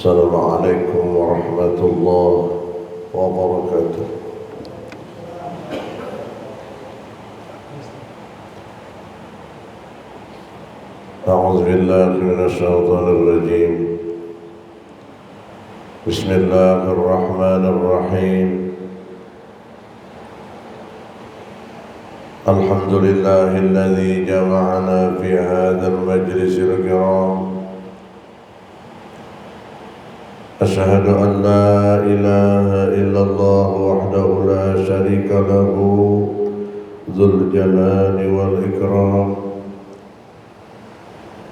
السلام عليكم ورحمة الله وبركاته. أعوذ بالله من الشيطان الرجيم. بسم الله الرحمن الرحيم. الحمد لله الذي جمعنا في هذا المجلس الكرام. أشهد أن لا إله إلا الله وحده لا شريك له ذو الجلال والإكرام،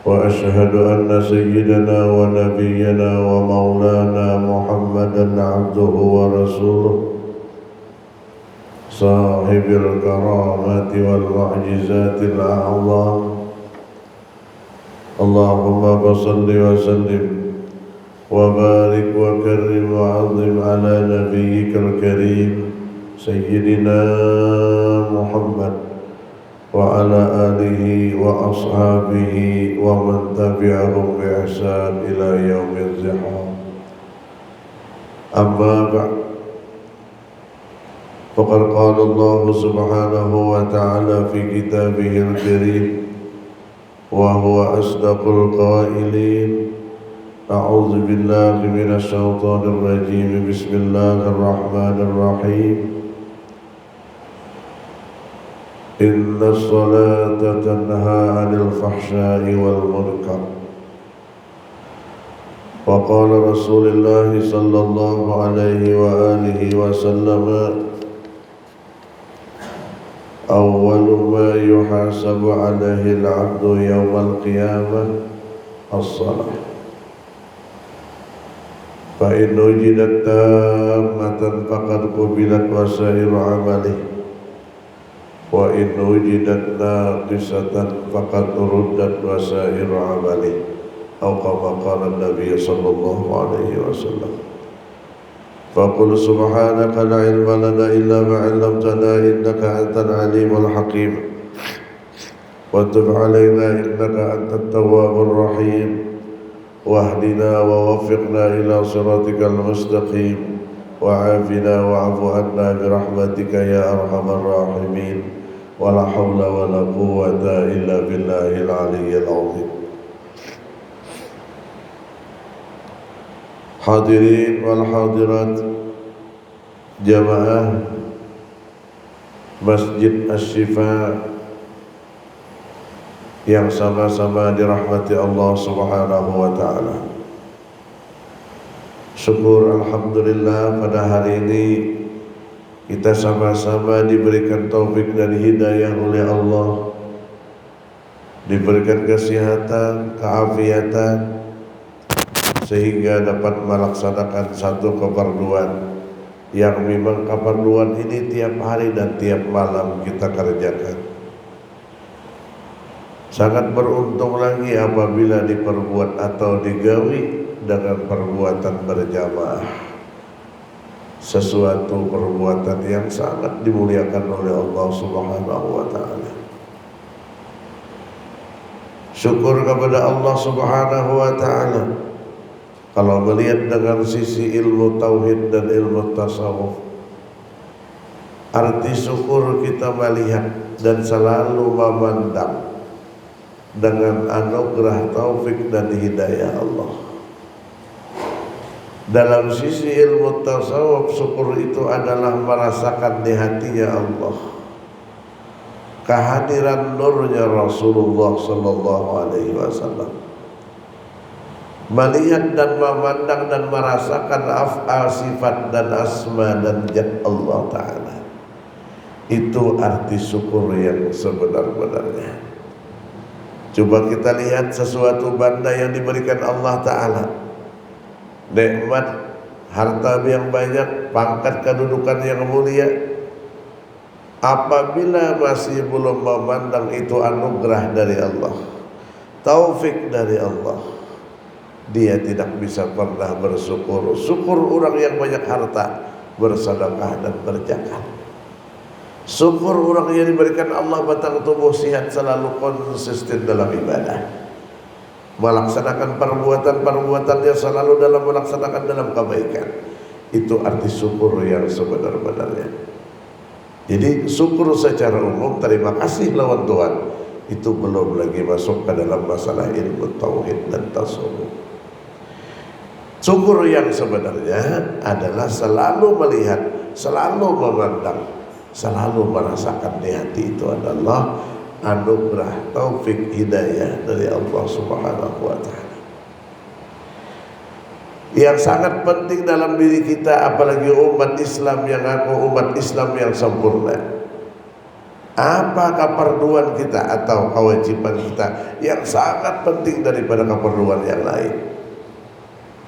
وأشهد أن سيدنا ونبينا ومولانا محمدا عبده ورسوله صاحب الكرامات والمعجزات الأعظم. اللهم صل وسلم وبارك وكرم وعظم على نبيك الكريم سيدنا محمد وعلى آله وأصحابه ومن تبعهم بإحسان إلى يوم الزحام. أما بعد، فقد قال الله سبحانه وتعالى في كتابه الكريم وهو أصدق القائلين: أعوذ بالله من الشيطان الرجيم. بسم الله الرحمن الرحيم. إن الصلاة تنهى عن الفحشاء والمنكر. وقال رسول الله صلى الله عليه وآله وسلم: أول ما يحاسب عليه العبد يوم القيامة الصلاة، فإن وجدت تامة فقد قبلت وسائر عمله، وإن وجدت ناقصة فقد ردت وسائر عمله، أو كما قال النبي صلى الله عليه وسلم. فقل سبحانك لا علم لنا إلا ما علمتنا إنك أنت العليم الحكيم، وتب علينا إنك أنت التواب الرحيم، واهدنا ووفقنا إلى صراطك المستقيم، وعافنا واعف عنا برحمتك يا أرحم الراحمين، ولا حول ولا قوة إلا بالله العلي العظيم. Hadirin wal hadirat jamaah Masjid Asy-Syifa yang sama-sama dirahmati Allah Subhanahu wa taala. Syukur alhamdulillah pada hari ini kita sama-sama diberikan taufik dan hidayah oleh Allah, diberikan kesehatan, keafiatan, sehingga dapat melaksanakan satu keperluan yang memang keperluan ini tiap hari dan tiap malam kita kerjakan. Sangat beruntung lagi apabila diperbuat atau digawi dengan perbuatan berjamaah. Sesuatu perbuatan yang sangat dimuliakan oleh Allah Subhanahu wa taala. Syukur kepada Allah Subhanahu wa taala. Kalau melihat dengan sisi ilmu tauhid dan ilmu tasawuf, arti syukur kita melihat dan selalu memandang dengan anugerah taufik dan hidayah Allah. Dalam sisi ilmu tasawuf, syukur itu adalah merasakan di hatinya Allah kehadiran nurnya Rasulullah sallallahu alaihi wasallam, melihat dan memandang dan merasakan af'al, sifat dan asma dan zat Allah Ta'ala. Itu arti syukur yang sebenar-benarnya. Coba kita lihat sesuatu benda yang diberikan Allah Ta'ala, nikmat, harta yang banyak, pangkat kedudukan yang mulia, apabila masih belum memandang itu anugerah dari Allah, taufik dari Allah, dia tidak bisa pernah bersyukur. Syukur orang yang banyak harta, bersedekah dan berzakat. Syukur orang yang diberikan Allah batang tubuh sihat, selalu konsisten dalam ibadah. melaksanakan perbuatan-perbuatannya selalu dalam melaksanakan dalam kebaikan. Itu arti syukur yang sebenar-benarnya. Jadi syukur secara umum, terima kasih lawan Tuhan, itu belum lagi masuk ke dalam masalah ilmu tauhid dan tasawuf. Syukur yang sebenarnya adalah selalu melihat, selalu memandang, selalu merasakan di hati itu adalah anugerah taufik hidayah dari Allah Subhanahu wa Ta'ala, yang sangat penting dalam diri kita, apalagi umat Islam yang aku umat Islam yang sempurna. Apa keperluan kita atau kewajiban kita yang sangat penting daripada keperluan yang lain,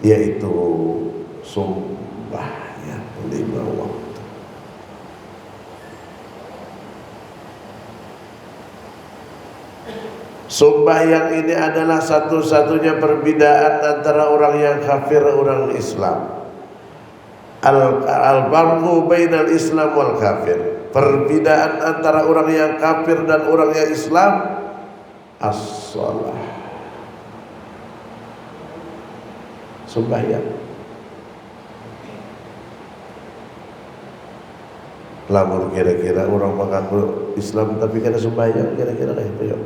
yaitu sembahyang 5 waktu. Sembahyang ini adalah satu-satunya perbedaan antara orang yang kafir dan orang Islam. Al-farqu bainal Islam wal kafir. Perbedaan antara orang yang kafir dan orang yang Islam, as-shalah. Sembahyang. Lamun kira-kira orang mengaku Islam tapi kena sembahyang, kira-kira lah itu ya.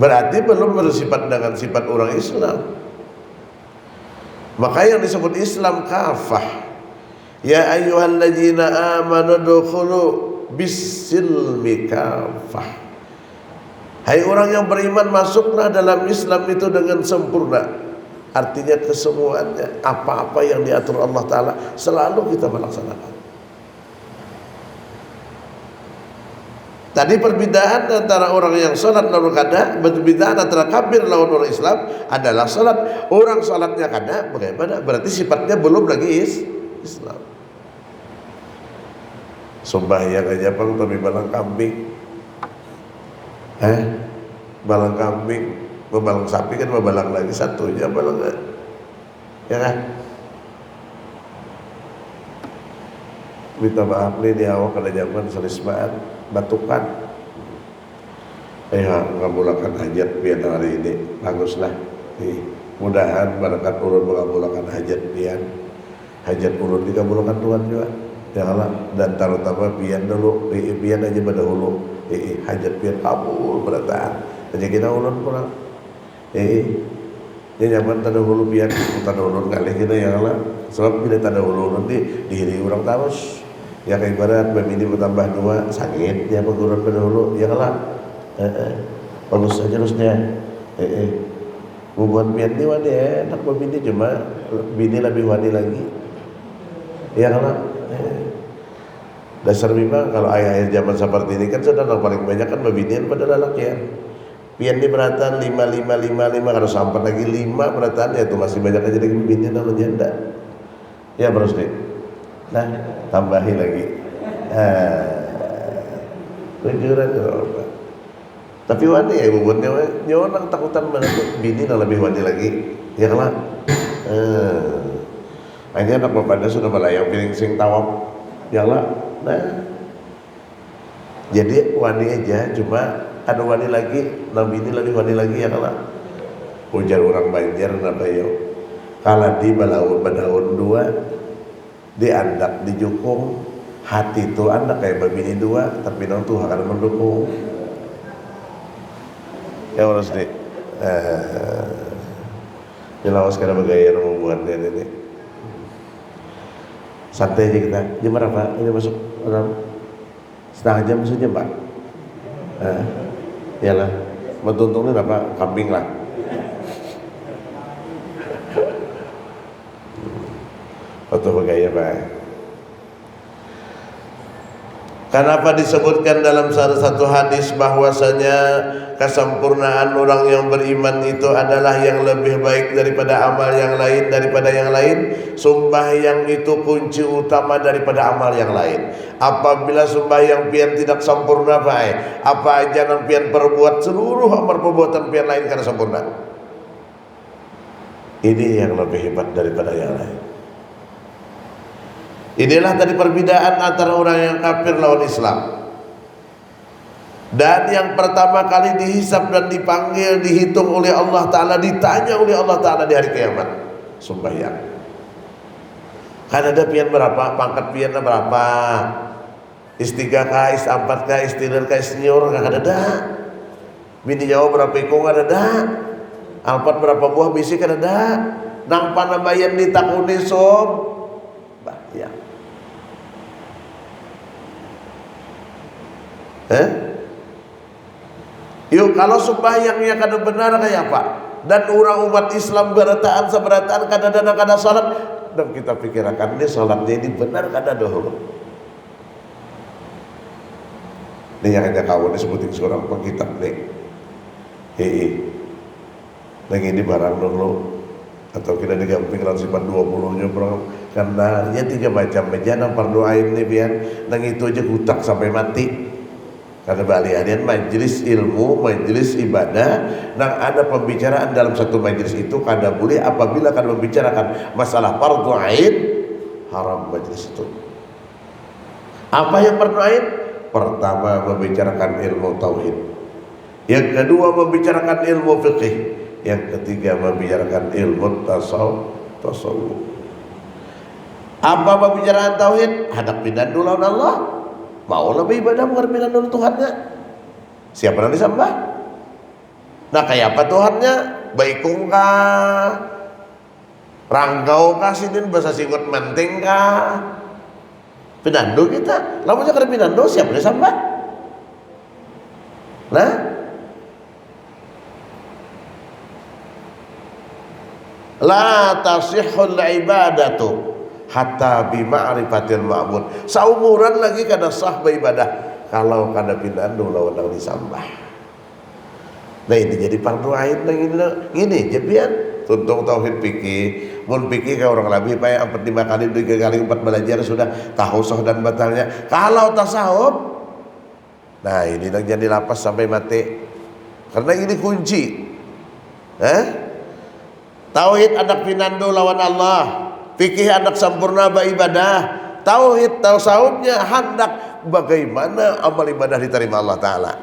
Berarti belum bersifat dengan sifat orang Islam. Maka yang disebut Islam kafah. Ya ayyuhalladzina amanu dukhulu bis-silmi kafah. Hai orang yang beriman, masuklah dalam Islam itu dengan sempurna. Artinya kesemuanya, apa-apa yang diatur Allah Ta'ala selalu kita melaksanakan. Tadi perbedaan antara orang yang sholat lawan kada, perbedaan antara kafir lawan orang Islam adalah sholat. Orang sholatnya kada, bagaimana? Berarti sifatnya belum lagi Islam. Sembahyang aja pang tapi balang kambing. Balang kambing, balang sapi kan balang lagi satunya balang, ya kan? Minta maaf nih di awal kada zaman selismaan batukan. Mengabulkan hajat pian hari ini baguslah. Mudahan barakat ulun mengabulkan hajat pian. Hajat ulun dikabulkan Tuhan juga. Janganlah, dan terutama pian dulu, pian aja berdahulu. Hajat pian kabul berataan. Aja kita ulun pulang. Ini zaman tadahulu pian, tadahulu kali kita janganlah. Sebab bila tadahulu nanti dihiri orang terus. Ya kayak ibarat bini bertambah 2 sakit ya pengurut pendahulu ya kalah bagus saja terusnya hubungan bini wani enak bini cuma bini lebih wani lagi ya kalah dasar memang kalau ayah zaman seperti ini kan sudah paling banyak kan bebinian pada lelaki ya. Pian di beratan 5 kalau sampai lagi 5 beratan ya itu masih banyak aja lagi bebinian kalau janda ya terus nih. Nah, tambahi lagi. Kejuran apa? Tapi wani ya buatnya orang takutan mana tuh bini lebih wani lagi. Ya kan? Akhirnya anak bapaknya sudah melayang piring sing tawam. Ya lah. Nah. Jadi wani aja cuma ada wani lagi, nah bini lebih wani lagi ya kan? Ujar orang Banjar napa yo. Kala di balaun badaun 2 diandak dijukung, hati itu anak kayak babini 2 tapi nang tuh akan mendukung ya harus di dilawas karena bergaya membuat ini santai aja kita. Jam berapa ini masuk orang? Setengah jam maksudnya Pak. Iyalah mentuntungnya apa kambing lah. Atau bergaya Pak. Kenapa disebutkan dalam salah satu hadis bahwasanya kesempurnaan orang yang beriman itu adalah yang lebih baik daripada amal yang lain, sembahyang itu kunci utama daripada amal yang lain. Apabila sembahyang pian tidak sempurna Pak, apa aja yang pian perbuat, seluruh amal perbuatan pian lain karena sempurna. Ini yang lebih hebat daripada yang lain. Inilah tadi perbedaan antara orang yang kafir lawan Islam. Dan yang pertama kali dihisab dan dipanggil, dihitung oleh Allah Ta'ala, ditanya oleh Allah Ta'ala di hari kiamat, sembahyang. Kan ada pian berapa, pangkat pian berapa, istiga kah, istampat kah, istilir kah, isnior kah, ada. Bini Jawa berapa ikung ada. Alpat berapa buah bisi kan ada. Nang panabayan ditakuni som bahaya. Yuk kalau sembahyangnya kada benar kayak apa? Dan orang umat Islam berataan seberataan kada dana kada salat, dan kita pikirkan ini salatnya ini benar kada dahulu. Ini yang hanya kawan disebutin seorang pengkitab nih. Lagi ini barang dulu atau kita digamping sifat 20 nya bro, karena ya 3 macam meja nang berdoain nih biar nang itu aja hutak sampai mati. Karena balian majelis ilmu, majelis ibadah, nang ada pembicaraan dalam satu majelis itu kada boleh apabila kada membicarakan masalah fardhu ain, haram majelis itu. Apa yang fardhu ain? Pertama membicarakan ilmu tauhid, yang kedua membicarakan ilmu fikih, yang ketiga membicarakan ilmu tasawuf. Apa pembicaraan tauhid? Hadap pindah dulu lawan Allah. Mau lebih ibadah mengerbikan dulu Tuhannya. Siapa yang disembah? Nah kayak apa Tuhannya? Baikung kah? Ranggau kah sidin bahasa singut menting kah? Pinando kita. Lalu jangan pinando siapa yang disembah? Nah la tasihhul ibadatu hatta bi ma'rifatil ma'bud. Saumuran lagi kada sah beribadah kalau kada pinando lawan nang disembah. Nah ini jadi fardhu ain nang ini jepian tuntung tauhid fikih. Mun fikih ka orang lebih payah 4 5 kali 3 kali 4 belajar sudah tahu sah dan batalnya. Kalau tasawuf, nah ini nang jadi lapas sampai mati. Karena ini kunci. Tauhid anak pinando lawan Allah. Fikih hendak sempurna beribadah, tauhid tasawufnya hendak bagaimana amal ibadah diterima Allah Ta'ala.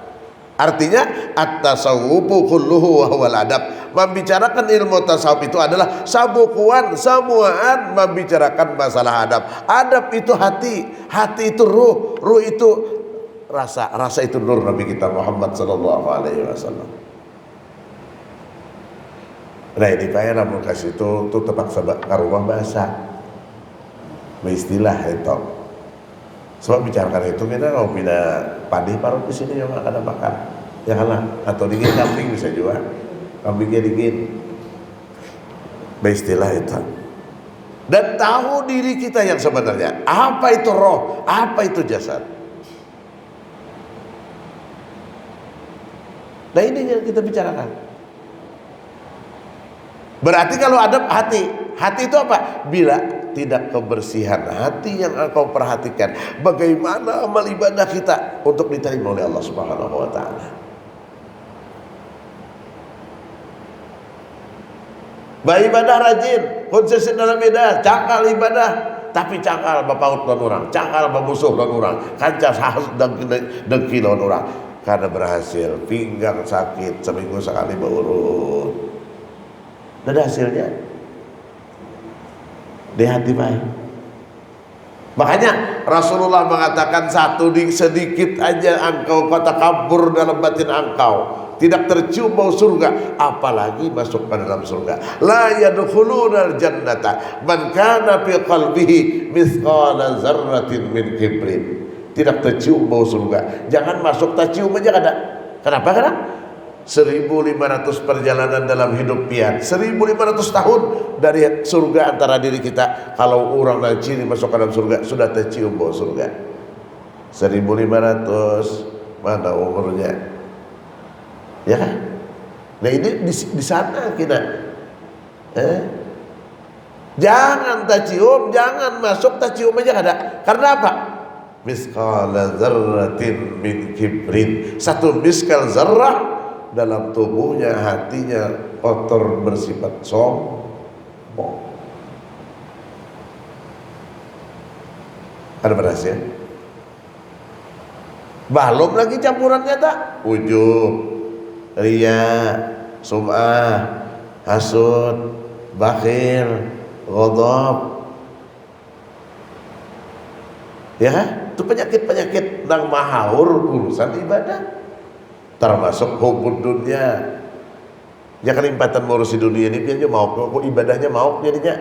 Artinya at-tasawwufu kulluhu wa huwal adab. Membicarakan ilmu tasawuf itu adalah sabukuan semuaan membicarakan masalah adab. Adab itu hati, hati itu ruh, ruh itu rasa, rasa itu nur Nabi kita Muhammad sallallahu alaihi wasallam. Nah ini kaya namun kasih itu terpaksa karumah bahasa istilah itu. Sebab bicarakan itu kita mau pindah padi paruh di sini yang akan makan, ya kan? Atau dingin kambing bisa juga, kambingnya dingin. Istilah itu. Dan tahu diri kita yang sebenarnya. Apa itu roh? Apa itu jasad? Nah ini yang kita bicarakan. Berarti kalau adab hati, hati itu apa? Bila tidak kebersihan hati yang engkau perhatikan, bagaimana amal ibadah kita untuk diterima oleh Allah Subhanahu wa taala. Beribadah rajin, konsisten dalam ibadah, cakal ibadah, tapi cakal bapaut lawan orang, cakal bamusuh lawan orang, kancas hasud dengki lawan orang. Karena berhasil, pinggang sakit seminggu sekali berurut. Dan hasilnya di hati baik. Makanya Rasulullah mengatakan sedikit aja engkau kata kabur dalam batin engkau, tidak tercium bau surga, apalagi masuk ke dalam surga. La yadkhulunal jannata man kana fi qalbihi mithqala dzarratin min kibrin. Tidak tercium bau surga. Jangan masuk tercium aja kada. Kenapa? Karena 1.500 perjalanan dalam hidup pian, 1.500 tahun dari surga antara diri kita. Kalau orang dan ciri masuk ke dalam surga sudah tercium bau surga. 1.500 mana umurnya? Ya kan? Nah ini di sana kita. Jangan tercium, jangan masuk tercium aja kada. Karena apa? Misqala dzarratin min kibrin. Satu miskal zarrah dalam tubuhnya, hatinya kotor bersifat sombong. Ada berhasil? Belum lagi campurannya tak? Ujub, riya, sum'ah, hasud, bakhil, ghadab. Ya, itu penyakit-penyakit nang mahaur urusan ibadah. Termasuk hubud dunia. Ya kelimpatan ngurusi dunia ini dia mau kok ibadahnya mau jadinya.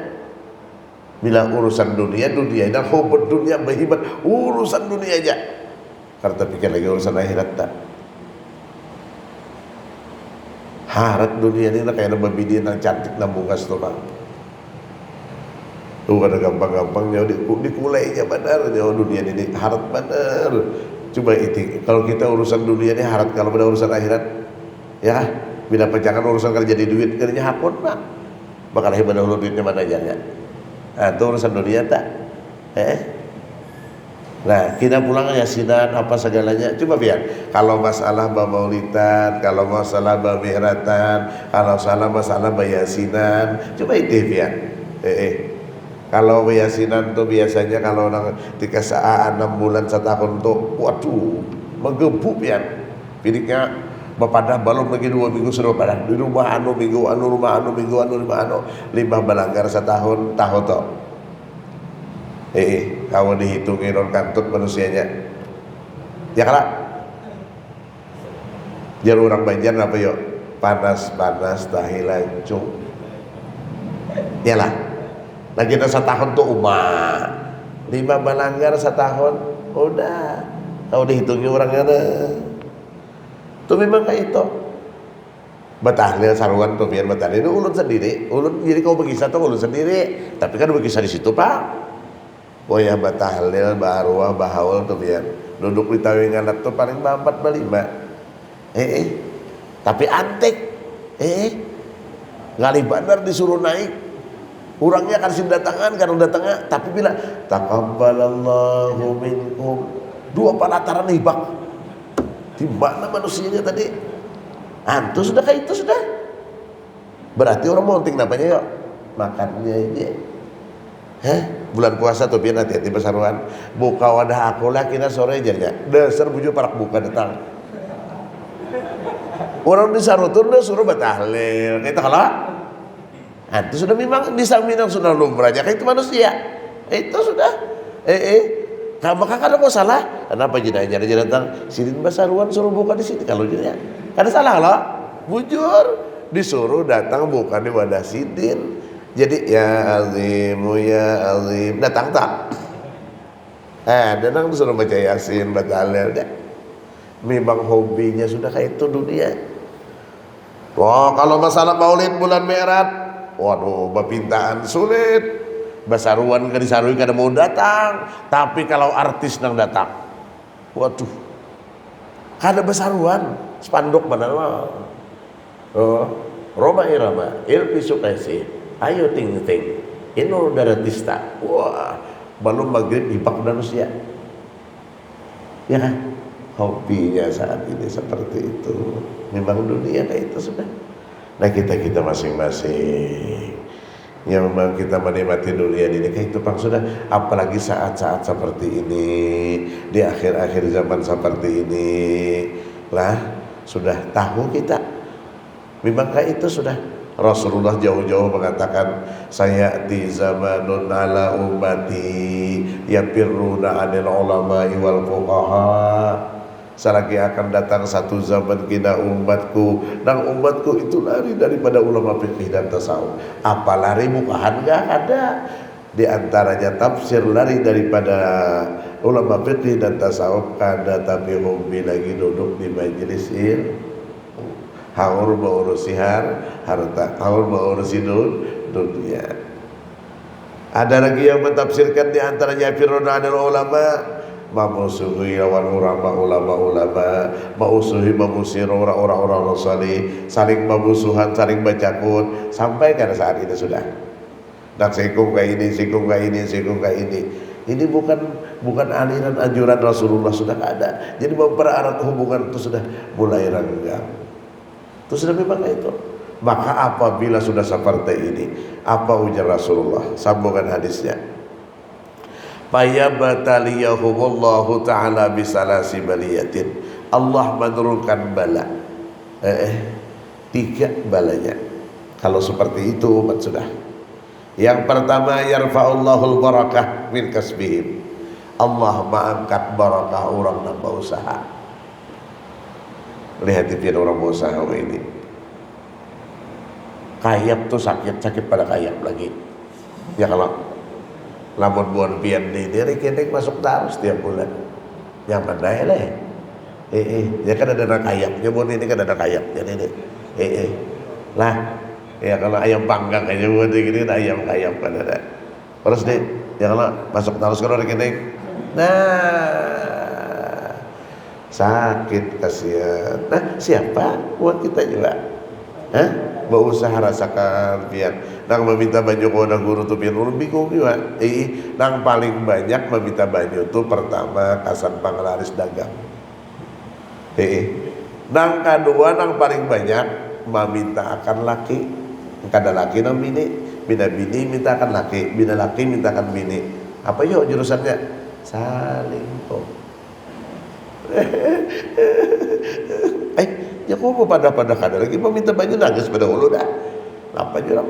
Bila urusan dunia dan hubud dunia berhibat urusan dunia aja. Karena pikir lagi urusan akhirat tak. Harat dunia ini kayak babi dia yang cantik nambungas tuh bang. Tuh kada gampang-gampang jauh dikulainya benar jauh dunia ini harat benar. Coba itu kalau kita urusan dunia ini harat, kalau pada urusan akhirat ya bila pecangan urusan kerja di duit kerja hakun pak. Bakal hebat dahulu duitnya mana aja ya. Nah, itu urusan dunia tak. Nah, kita pulang yasinan apa segalanya. Coba biar kalau masalah maulidan, kalau masalah mi'ratan, kalau masalah yasinan, coba itu biar. Kalau yasinan tuh biasanya kalau orang dikasih 6 bulan 1 tahun tuh, waduh, menggebuk biar. Pilihnya bapadah balong lagi 2 minggu sudah padah di rumah minggu rumah 5 balanggar 1 tahun tahu toh. Kamu dihitungin orang kantut manusianya. Ya kalah. Jar orang Banjar apa yuk? Panas-panas tahi lancung. Yalah. Nah kita 1 tahun tuh 5 balanggar 1 tahun. Udah. Kamu dihitungin orang ada. Tuh memang kayak itu. Batahlil sarungan tuh biar batahlil itu ulun sendiri. Ulun jadi kau berkisah tuh ulun sendiri. Tapi kan berkisah di situ pak. Oh ya batahlil, barwah, bahaul tuh biar duduk di tawingan tuh paling 4-5. Tapi antik. Ngali bandar disuruh naik. Orangnya kan datangan tapi bila taqabbalallahu minkum 2 palataran hibak. Di mana manusianya tadi? Antu sudah kayak itu sudah. Berarti orang monting napanya yuk. Makannya ini. Bulan puasa tuh biar hati-hati besaruan. Buka wadah aku lah kina sore aja. Dasar bujuk parak buka datang. Orang di sarutun udah suruh batahlil. Kita kalau itu sudah memang disaminang sudah lumrahnya kayak itu manusia. Itu sudah. Maka kada mau salah. Kenapa jenayah datang sidin basaruan suruh buka di sini kalau jenayah. Kada salah loh. Bujur disuruh datang bukan di wadah sidin. Jadi ya azim datang tak. Datang disuruh baca yasin, baca alil deh. Memang hobinya sudah kayak itu dunia. Wah kalau masalah maulid bulan Mi'raj, waduh bapintaan sulit. Basaruan ke disarui kada mau datang. Tapi kalau artis nang datang, waduh, kada basaruan. Spanduk benar mah. Roma irama, ilpisu kaisi. Ayo ting-ting, ino daratista. Wah, belum maghrib ibak manusia. Ya kan? Hobinya saat ini seperti itu. Memang dunia kayak itu sudah. Nah kita masing-masing. Ya memang kita menikmati dunia ini kayak itu Pak sudah. Apalagi saat-saat seperti ini, di akhir-akhir zaman seperti ini, lah sudah tahu kita. Memang kayak itu sudah. Rasulullah jauh-jauh mengatakan sayati zamanun ala ummati yapirruna anil ulama'i wal fuqaha. Selagi akan datang satu zaman kina umatku dan umatku itu lari daripada ulama fikih dan tasawuf. Apa lari bukahan enggak ada. Di antaranya tafsir lari daripada ulama fikih dan tasawuf kada tapi hobi lagi duduk di majelis ilmu. Haur maurusi harta, haur maurusi dunia. Ada lagi yang mentafsirkan di antaranya firuna adalah ulama, mamusuhi lawan ulama, mausuhi mamusir orang-orang salih, saling mamusuhan, saling bacakut, sampai karena saat ini sudah. Dan sikung kayak ini. Ini bukan aliran anjuran Rasulullah sudah ada. Jadi memperarat hubungan itu sudah mulai renggang. Itu sudah memang itu. Maka apabila sudah seperti ini, apa ujar Rasulullah? Sambungan hadisnya. Fayabtaliyahumullahu ta'ala bisalasi baliyatin. Allah menurunkan bala. 3 balanya. Kalau seperti itu umat sudah. Yang pertama, yarfa'ullahul barakah min kasbihim. Allah mengangkat barakah orang yang berusaha. Lihat itu orang berusaha ini. Kayap tuh sakit pada kayap lagi. Ya kalau lamun buan pian di diri kini masuk terus tiap bulan. Yang mana ya leh? Ya kan ada kayapnya, buan ini kan ada kayapnya ini. Lah, ya kalau ayam panggang aja buat gini ada ayam kayap kan ada. Terus deh, ya kalau masuk terus kalau gini. Nah, sakit kasihan. Nah, siapa? Buat kita juga. Berusaha rasakan pian. Nang meminta banyak orang guru tuh pian ulun bingung juga. Nang paling banyak meminta banyak tuh pertama kasan panglaris dagang. Nang kedua nang paling banyak meminta akan laki. Kada laki nang bini, bina bini minta akan laki, bina laki minta akan bini. Apa yuk jurusannya? Salingkong. Ya kok pada kada lagi meminta baju nangis pada ulu dah. Apa jurang?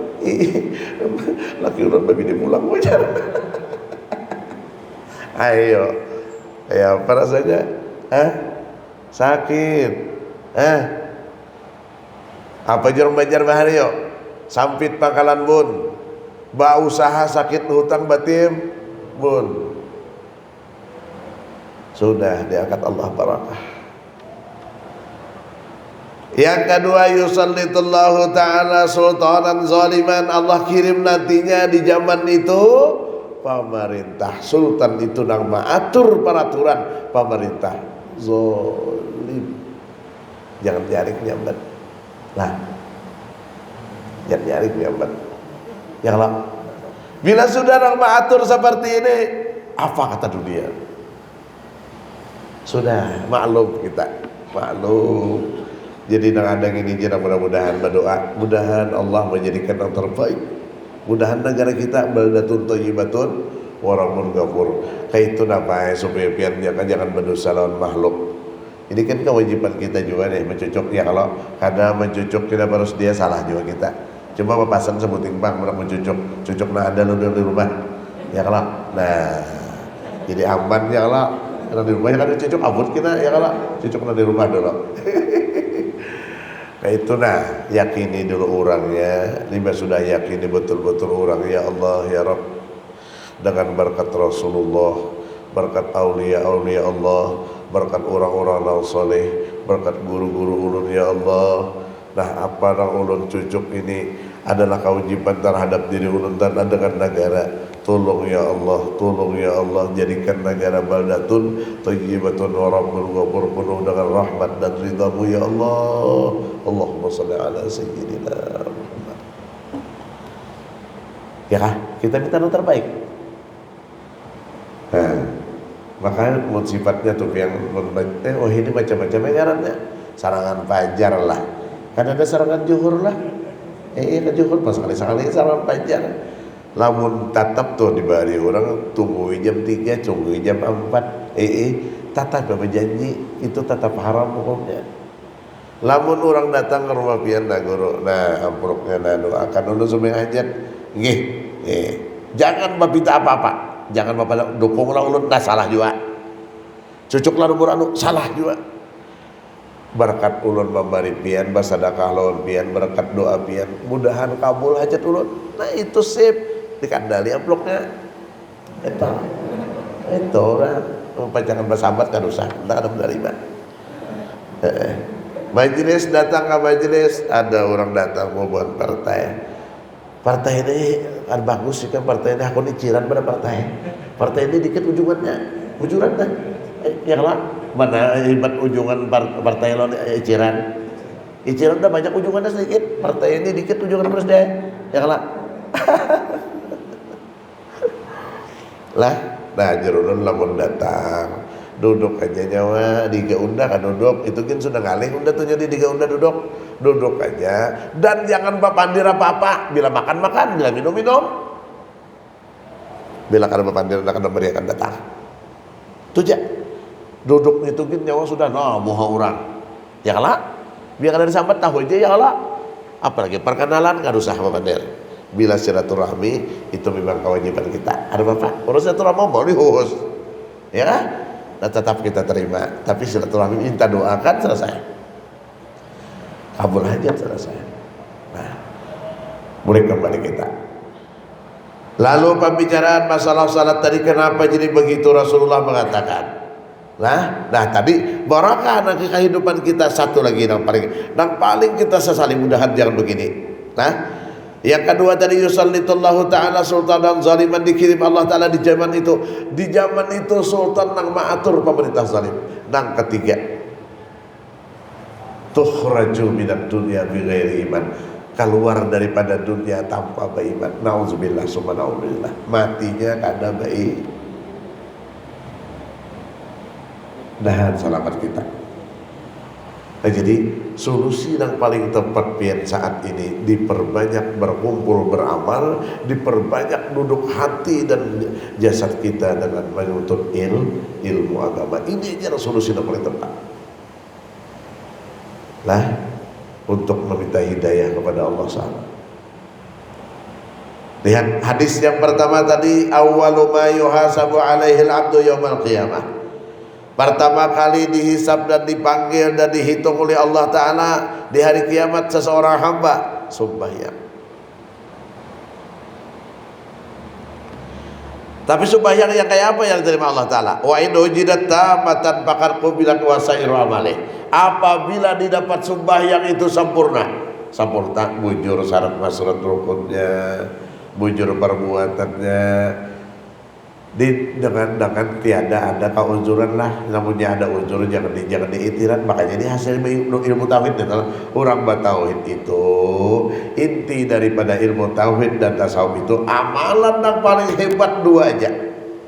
Laki urang babi dimulang wajar. Ayo. Ya apa rasanya? Sakit. Apa jurang bajar bahari yuk? Sampit pangkalan bun. Ba usaha sakit hutang batim bun. Sudah diangkat Allah barakah. Yang kedua, yusallitullahu ta'ala sultanan zaliman. Allah kirim nantinya di zaman itu pemerintah sultan itu nang mengatur peraturan pemerintah zalim. Jangan jaring nyambat. Lah, jangan jaring nyambat. Yang lah, bila sudah nang mengatur seperti ini, apa kata dunia? Sudah maklum kita, maklum. Jadi nang ada ini jana mudah-mudahan berdoa, mudahan Allah menjadikan yang terbaik. Mudahan negara kita baldatun thayyibatun wa rabbun ghafur. Kayak itu namanya supaya biar jangan berdosa lawan makhluk. Ini kan kewajiban kita juga nih mencucuk ya, kalau kada mencucuk tidak harus dia salah juga kita. Cuma papasan sebuting bang mencucuk, cucuk nah ada lu di rumah. Ya kalau nah jadi aman ya kalau di rumahnya kan cucuk abut kita ya kalau cucuk di rumah dulu. Kayak itu nah yakini dulu orangnya. Lima sudah yakini betul-betul orang ya Allah ya Rabb, dengan berkat Rasulullah, berkat aulia-aulia Allah, berkat orang-orang yang saleh, berkat guru-guru ulun ya Allah. Nah apa nang ulun cucuk ini adalah kewajiban terhadap diri ulun dan dengan negara. Tolong ya Allah, tolong ya Allah, jadikan negara baldatun thayyibatun wa rabbul ghafur, penuh dengan rahmat dan ridhamu ya Allah. Allahumma shalli ala sayyidina Muhammad. Ya kah? Kita minta yang terbaik. Makanya sifatnya tuh yang oh ini macam-macam ngarannya. Serangan fajar lah. Kan ada serangan zuhur lah. Kan zuhur pas sekali serangan fajar. Lamun tatap tuh dibari orang tunggu jam 3, tunggu jam 4. Tatap apa janji itu tetap haram hukumnya. Lamun orang datang ke rumah pian nah guru, nah ampruknya nah doakan ulun semua hajat. Nggih. Jangan minta apa-apa. Jangan bapak dukunglah ulun dah salah juga. Cucuklah umur anu salah juga. Berkat ulun memberi pian, bersedekah lawan pian, berkat doa pian, mudahan kabul hajat ulun. Nah itu sip. Dikandali amploknya itu orang jangan bersahabat kan usah tak ada menerima. Majelis datang ke majelis, ada orang datang mau buat partai ini kan bagus sih kan, partai ini aku ini ciran pada partai ini dikit ujungannya kan ya lah mana hebat ujungan partai lo ciran udah banyak ujungannya sedikit, partai ini dikit ujungan terus deh ya lah. Lah, nah jerulun lamun datang duduk aja nyawa diga unda kan duduk itu kan sudah ngalih unda tuh jadi diga unda duduk aja dan jangan pandir apa-apa, bila makan bila minum Bila kada bepandir kada beri akan datang. Tuja. Duduk ngitungin nyawa sudah moha orang. Ya kalah. Biar kada disambat tahu aja ya kalah. Apalagi perkenalan kada usah bepandir. Bila silaturahmi itu memang kewajiban kita. Ada bapak, urus silaturahmi mau dihus. Ya kan? Nah, tetap kita terima. Tapi silaturahmi minta doakan selesai. Kabul aja selesai. Nah, mulai kembali kita. Lalu pembicaraan masalah salat tadi kenapa jadi begitu Rasulullah mengatakan. Nah tadi barakah nanti kehidupan kita satu lagi yang paling kita sesali mudahan jangan begini. Nah, yang kedua tadi yusallitullahu ta'ala sultanan zaliman dikirim Allah ta'ala di zaman itu sultan nang maatur pemerintah zalim. Nang ketiga tukhraju minad dunya bighairi iman, keluar daripada dunia tanpa beriman. Nauzubillah summa nauzubillah. Matinya kada baik. Dahan selamat kita. Nah, jadi solusi yang paling tepat pian saat ini diperbanyak berkumpul beramal, diperbanyak duduk hati dan jasad kita dengan menuntut ilmu agama. Ini aja solusi yang paling tepat. Lah, untuk meminta hidayah kepada Allah SWT. Lihat hadis yang pertama tadi, awwalu ma yuhasabu alaihi al-'abdu yaumal qiyamah. Pertama kali dihisab dan dipanggil dan dihitung oleh Allah Ta'ala di hari kiamat seseorang hamba sembahyang. Tapi sembahyang yang kayak apa yang diterima Allah Ta'ala? Wa in ujidat tamatan faqad qubilat wasairu amalih. Apabila didapat sembahyang itu sempurna, bujur syarat masyarakat rukunnya, bujur perbuatannya, dengan tiada ada kauzuran lah, namunnya ada uzur jangan diitirat. Makanya ini hasil ilmu tauhid. Orang bertauhid itu inti daripada ilmu tauhid dan tasawuf itu amalan yang paling hebat dua aja.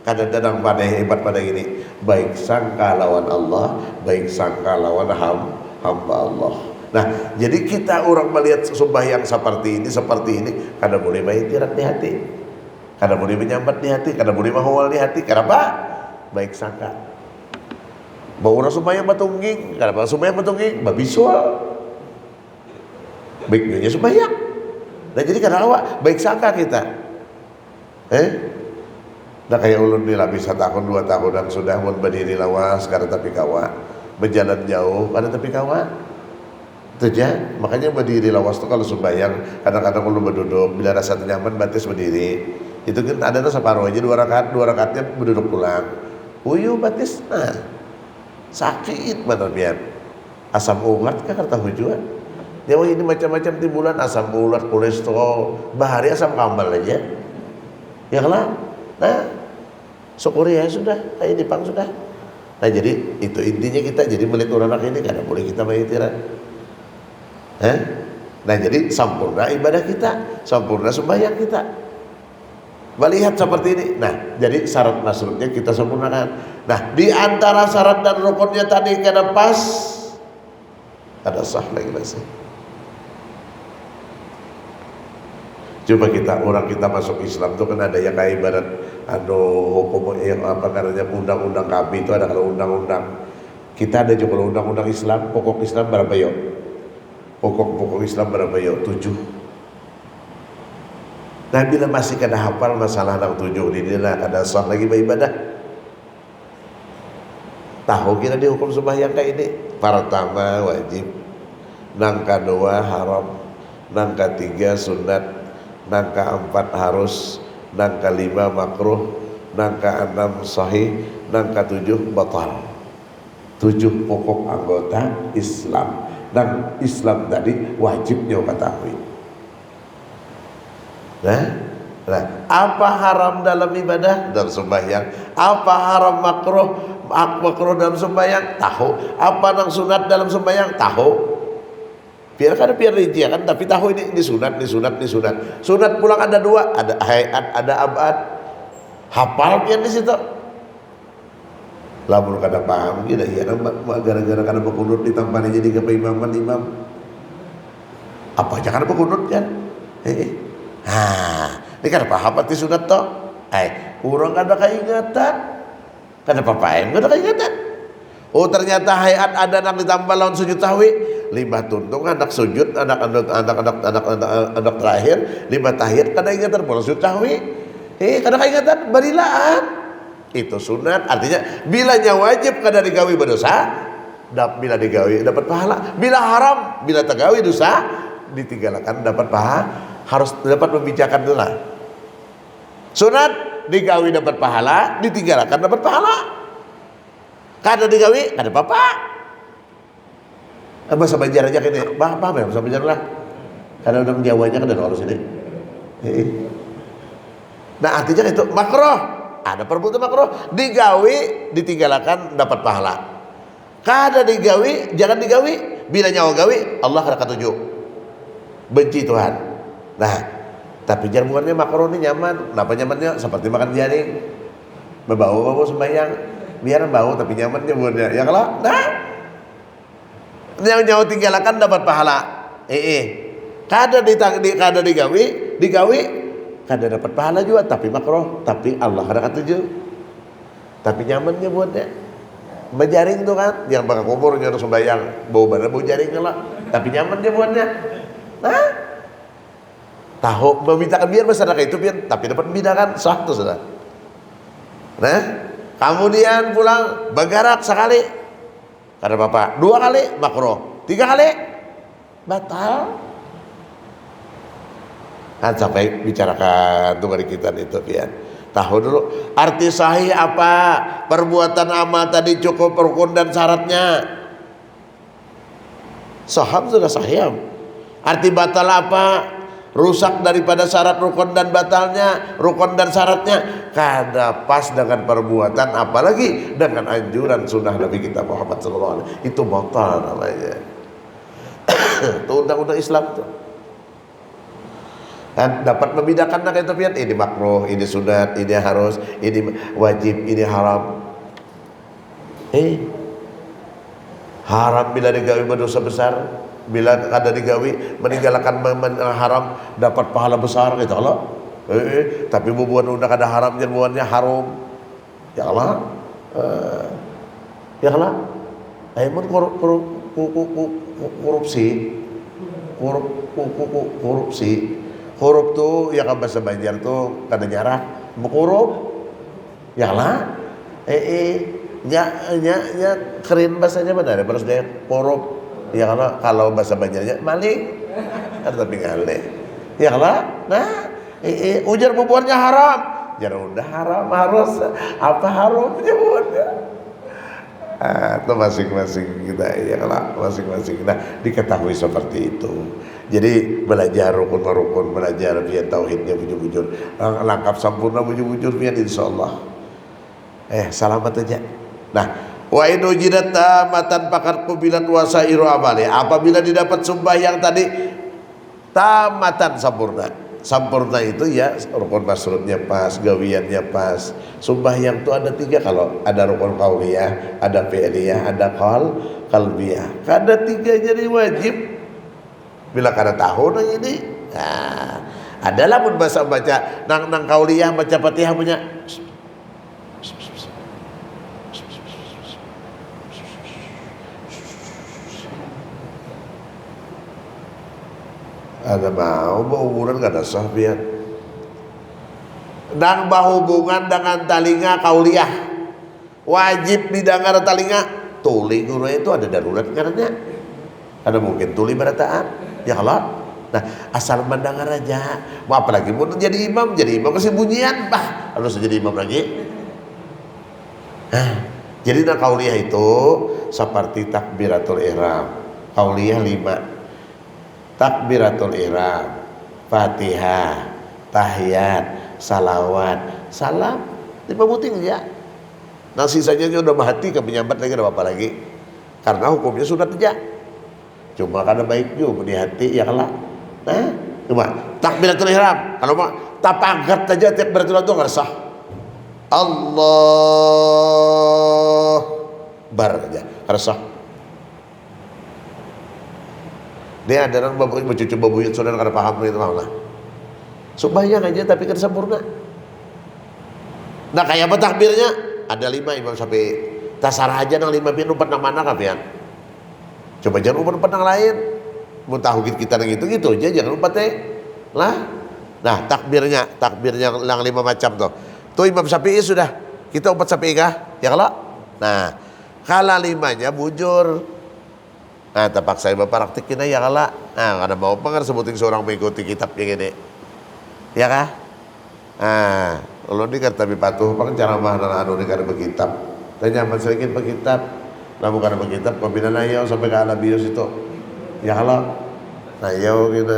Kadang-kadang pada hebat pada ini, baik sangka lawan Allah, baik sangka lawan hamba Allah. Nah, jadi kita orang melihat sembahyang seperti ini, kada boleh mengitirat di hati. Kada boleh menyambat di hati, kada boleh mahawal di hati. Kenapa? Baik sangka. Bahwa orang sembahyang batungging, kenapa sembahyang batungging? Babisual. Baiknya sembahyang. Nah, jadi kada awak baik sangka kita. Dah kayak ulun ni lah bisa tahun 2 tahun dan sudah mun berdiri lawas kada tapi kawa. Berjalan jauh kada tapi kawa. Itu aja. Makanya berdiri lawas tu kalau sembahyang kadang-kadang ulun berduduk bila rasa nyaman batis berdiri. Itu kan ada tuh separuh aja 2 rakatnya berduduk pulang. Uyu batis sakit benar pian. Asam urat kan tahu juga. Dia ini macam-macam timbulan asam urat, kolesterol, bahari asam kambal aja. Ya lah. Nah, syukuri ya sudah, ini pang sudah. Nah, jadi itu intinya kita jadi melihat orang anak ini kada boleh kita mengitirat. Nah, jadi sempurna ibadah kita, sempurna sembahyang kita. Melihat seperti ini. Nah, jadi syarat masruknya kita sempurnakan. Nah, di antara syarat dan rukunnya tadi kada pas, ada sah lagi masih. Coba orang kita masuk Islam itu kan ada yang kayak ibarat hukum yang apa namanya undang-undang KB itu ada kalau undang-undang. Kita ada juga undang-undang Islam, pokok Islam berapa yo? Pokok Islam berapa yo? 7. Nah, bila masih kada hafal masalah nang 7 ini lah kada sah lagi beribadah. Tahu kita dihukum sembahyang kayak ini. Pertama wajib, nang kedua haram, nang ketiga sunat, nang keempat harus, nang kelima makruh, nang keenam sahih, nang ketujuh batal. 7 pokok anggota Islam. Dan Islam tadi wajibnya ketahui. Nah, apa haram dalam ibadah? Dalam sembahyang. Apa haram makruh dalam sembahyang? Tahu. Apa nang sunat dalam sembahyang? Tahu. Biar rinci kan, tapi tahu ini sunat. Sunat pulang ada 2, ada hayat, ada abad. Hafal pian di situ. Lamun kada paham gila ya gara-gara kada berkunut ditampani jadi kepaimaman imam. Apa aja kada berkunut kan? Ini kan paham pati sunat toh. Kurang ada keingatan. Kenapa Pak Gak ada keingatan. Oh ternyata hayat ada anak ditambah lawan sujud tahwi. 5 tuntung anak sujud, anak terakhir, 5 tahiyat kada ingatan bola sujud tahwi. Kada keingatan barilaan. Itu sunat, artinya bilanya wajib kada digawi berdosa, bila digawi dapat pahala. Bila haram, bila tergawi dosa, ditinggalkan dapat pahala. Harus dapat membijakan dulu. Sunat digawi dapat pahala, ditinggalkan dapat pahala. Kada digawi kada apa-apa. Bahasa Banjar aja kini, paham ya bahasa Banjar lah. Karena udah Jawanya kan ada harus ini. Nah artinya itu makruh. Ada perbuatan makruh, digawi ditinggalkan dapat pahala. Kada digawi jangan digawi. Bila nyawa gawi Allah kada katuju. Benci Tuhan. Nah, tapi jamuannya makruh ini nyaman. Kenapa nyamannya? Seperti makan jaring. Berbau-bau sembahyang. Biar bau tapi nyaman jamuannya. Ya kalau nah nyawa tinggalkan dapat pahala. Kada digawi kada dapat pahala juga, tapi makruh, tapi Allah kada katuju. Tapi nyamannya buatnya. Berjaring tuh kan, yang bakal kubur nyuruh sembahyang, bau badan bau jaring lah. Tapi nyamannya buatnya. Nah, tahu memintakan biar masyarakat itu biar, tapi dapat membedakan sah tuh sudah. Nah, kemudian pulang bergerak sekali, kada apa-apa. 2 kali makruh, 3 kali batal. Kan sampai bicarakan tuh hari kita itu pian. Tahu dulu arti sahih apa? Perbuatan amal tadi cukup rukun dan syaratnya. Saham sudah sahih. Arti batal apa? Rusak daripada syarat rukun dan batalnya, rukun dan syaratnya kada pas dengan perbuatan, apalagi dengan anjuran sunnah Nabi kita Muhammad sallallahu alaihi wasallam. Itu batal namanya. Itu undang-undang Islam tuh. Dan dapat membedakan nak itu pian, ini makruh, ini sunat, ini harus, ini wajib, ini haram. Haram bila digawi berdosa besar, bila ada digawi meninggalkan haram dapat pahala besar gitu Allah. Tapi bubuan udah ada haram bubuannya haram. Ya Allah. Ya Allah. Mun korupsi. Huruf tuh ya kan bahasa Banjar tuh kada nyarah huruf ya lah nya keren bahasanya mana ada terus dia huruf ya kalau bahasa Banjarnya maling ada tapi ngale ya lah nah ujar bubuannya haram jangan udah haram harus apa haram bubuannya itu masing-masing kita ya lah masing-masing nah diketahui seperti itu. Jadi belajar rukun-rukun, belajar biar tauhidnya bujur-bujur, lengkap sempurna bujur-bujur biar insyaallah. Selamat aja. Nah, wa in ujidat tamatan faqad qubilat wasairu amali. Apabila didapat sembahyang tadi tamatan sempurna. Sempurna itu ya rukun masrutnya pas, gawiannya pas. Sembahyang itu ada 3 kalau ada rukun qauliyah, ada fi'liyah, ada qalbiyah. Kada 3 jadi wajib. Bila kada tahu nah ini adalah pun bahasa baca nang kauliyah baca Fatihah punya ada mau berhubungan kada sah biar dan berhubungan dengan talinga kauliyah wajib didengar talinga tuli guru itu ada darurat karena ada mungkin tuli berataan ya Allah. Nah asal mendengar aja. Mau apalagi mau jadi imam masih bunyian harus jadi imam lagi. Jadi nah kauliyah itu seperti takbiratul ihram. Kauliyah 5. Takbiratul ihram, Fatihah, tahiyat, salawat, salam 5 buting ya. Nah sisanya udah mati ke penyambat lagi ada apa lagi? Karena hukumnya sunat aja. Cuma karena baik juga di hati ya kalah. Nah, coba takbiratul ihram. Kalau mau tapagat aja takbiratul ihram itu enggak sah. Allah bar aja, harus sah. Dia ada orang cucu babuyut saudara kada paham itu malah. Sembahyang aja tapi kan sempurna. Nah kayak apa takbirnya? Ada 5 Imam Syafi'i. Tasarah aja nang 5 pian umpat nang mana kapian? Coba jangan umpat nang lain. Mau tahu kita nang gitu aja, jangan umpat lah. Nah takbirnya yang 5 macam tuh. Tuh Imam Syafi'i sudah. Kita umpat Syafi'i kah? Ya kalau? Nah kalau 5-nya bujur. Nah terpaksa Imam praktikin aja kalau. Nah karena mau pengen sebutin seorang mengikuti kitabnya gini. Ya kah? Nah kalau ini kan tapi patuh pakai cara mana anu ini karena berkitab dan nyaman sedikit berkitab lah bukan berkitab pembina nayau sampai ke alam bios itu ya kalau nayau gitu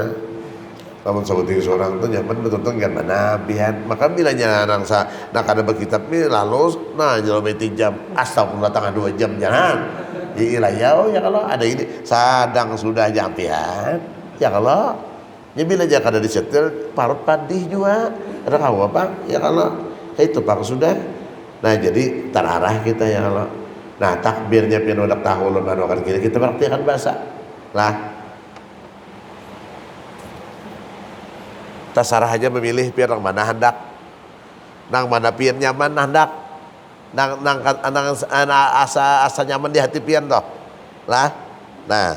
namun sebutin seorang itu nyaman betul-betul nggak mana bihan maka bilanya nangsa nah karena berkitab ini lalu nah jauh meti jam astagfirullah tengah 2 jam jangan ilah ya kalau ada ini sadang sudah jampian ya kalau ya bila aja kada disetel parut padih juga ada kau apa ya kalau itu pak sudah nah jadi terarah kita ya kalau nah takbirnya pinodak tahulun manokan kita praktikan bahasa lah tasarah aja memilih pian nang mana hendak nang mana pian nyaman hendak nang asa nyaman di hati pian toh lah nah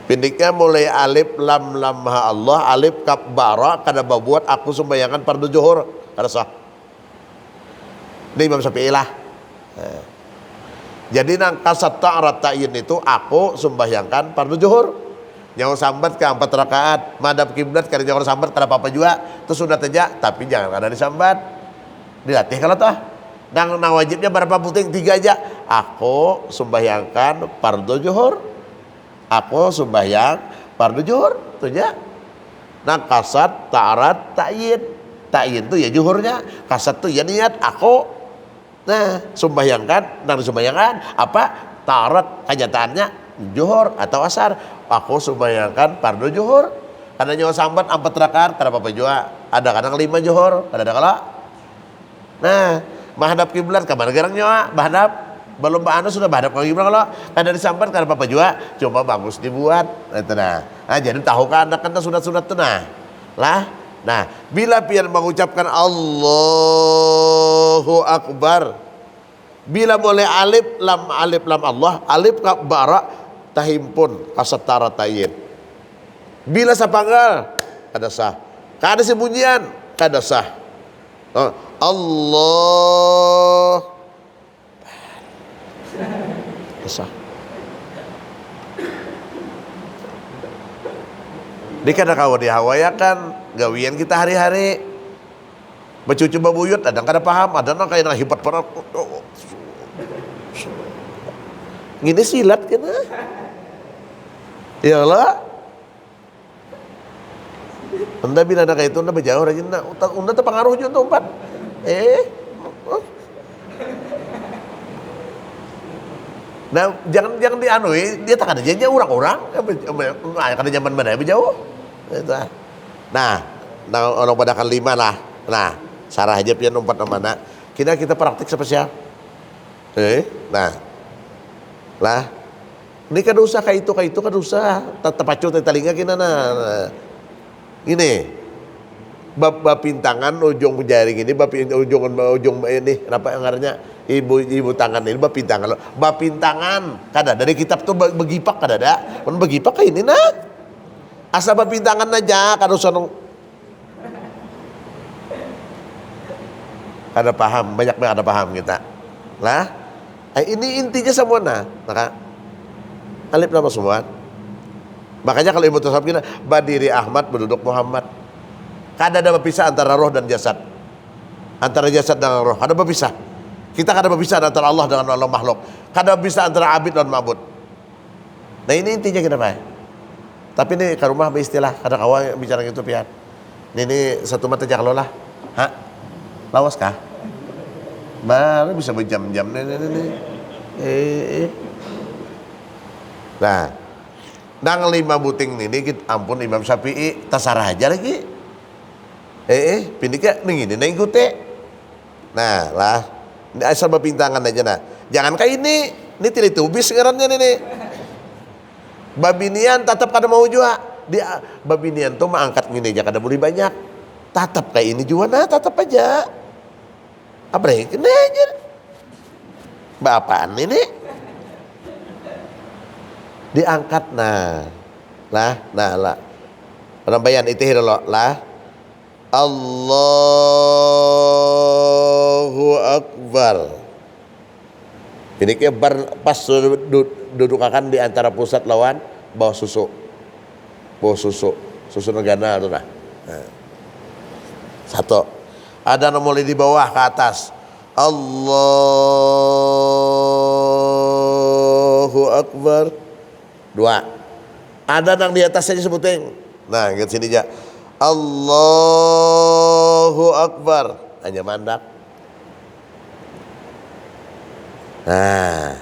pindiknya mulai alif lam ha Allah alif kaf bara kada babuat aku sembayangan fardu zuhur kada sah. Ini Imam Syafi'i lah. Jadi nang kasat ta'arat ta'yin itu aku sembahyangkan fardu zuhur. Nyawa sambat ke 4 rakaat, madhab kiblat kada nyawa sambat kada apa-apa juga. Itu sudah aja tapi jangan kada disambat. Dilatih kalau toh. Nang wajibnya berapa puting 3 aja. Aku sembahyangkan fardu zuhur. Aku sembahyang fardu zuhur tuh ya. Nah kasat ta'arat ta'yin itu ya zuhurnya, kasat tuh ya niat aku. Nah sembahyangkan nang sembahyangkan apa ta'arat kenyataannya zuhur atau asar. Aku sembahyangkan fardu zuhur karena nyawa sambat 4 rakaat kada apa-apa juga. Ada kadang 5 zuhur ada kalau. Nah menghadap kiblat kamar garang nyawa menghadap belum anu sudah bahadap kau gimana kalau ada disambat karena apa juga coba bagus dibuat itu nah jadi tahu kan anak kan sunat tuh nah lah nah bila pian mengucapkan Allahu Akbar bila mulai alif lam Allah alif kaf bara tahimpun kasatara tayin bila sapanggal kada sah kada sembunyian kada sah Allah sah. Di kada kawa dihawayakan gawian kita hari-hari. Becucu babuyut ada kada paham, ada nang kayak hebat para. Gini silat kena. Ya Allah. Anda bila ada kayak itu anda berjauh aja anda terpengaruh juga tempat. Nah jangan dianui dia tak ada janji orang-orang kada zaman mana jauh itu. Nah orang pada kan 5 lah. Nah sarah aja pian umpat mana kita praktik spesial nah lah ini kada usah kayak itu kada usah tepacu telinga kita nah ini bapintangan ujung jaring ini ujung ini apa yang ngarannya ibu tangan ini bapintangan kada dari kitab tuh begipak kada ada begipak kayak ini nah asa bapintangan aja kada usah kada paham banyak ada paham kita lah ini intinya semua nah maka alif nama semua makanya kalau ibu tasawuf kita berdiri Ahmad berduduk Muhammad kada ada berpisah antara roh dan jasad antara jasad dan roh ada berpisah kita kada berpisah antara Allah dengan Allah makhluk kada berpisah antara abid dan ma'bud nah ini intinya kita Pak tapi ini ke rumah beristilah kada kawan bicara gitu pian ini satu mata jak lolah lawas kah mana bisa berjam-jam nih nah nang 5 buting ini ampun Imam Syafi'i tasarah aja lagi pindiknya ini ikuti nah lah asal bapintangan aja nah jangan kayak ini tidak tubis ngarannya nih babinian tetap kada mau juga dia babinian tuh mengangkat ini aja kada boleh banyak Tatap kayak ini juga, nah tatap aja. Apa yang kena aja? Bapaan ini? Diangkat nah lah. Rambayan itu dulu lah. Allahu Akbar. Ini kayak pas duduk akan di antara pusat lawan bawah susu negara itu nah. Satu. Ada mulai di bawah ke atas. Allahu Akbar. Dua. Ada yang di atasnya disebutin. Nah, lihat sini aja. Allahu Akbar. Hanya mandak. Nah.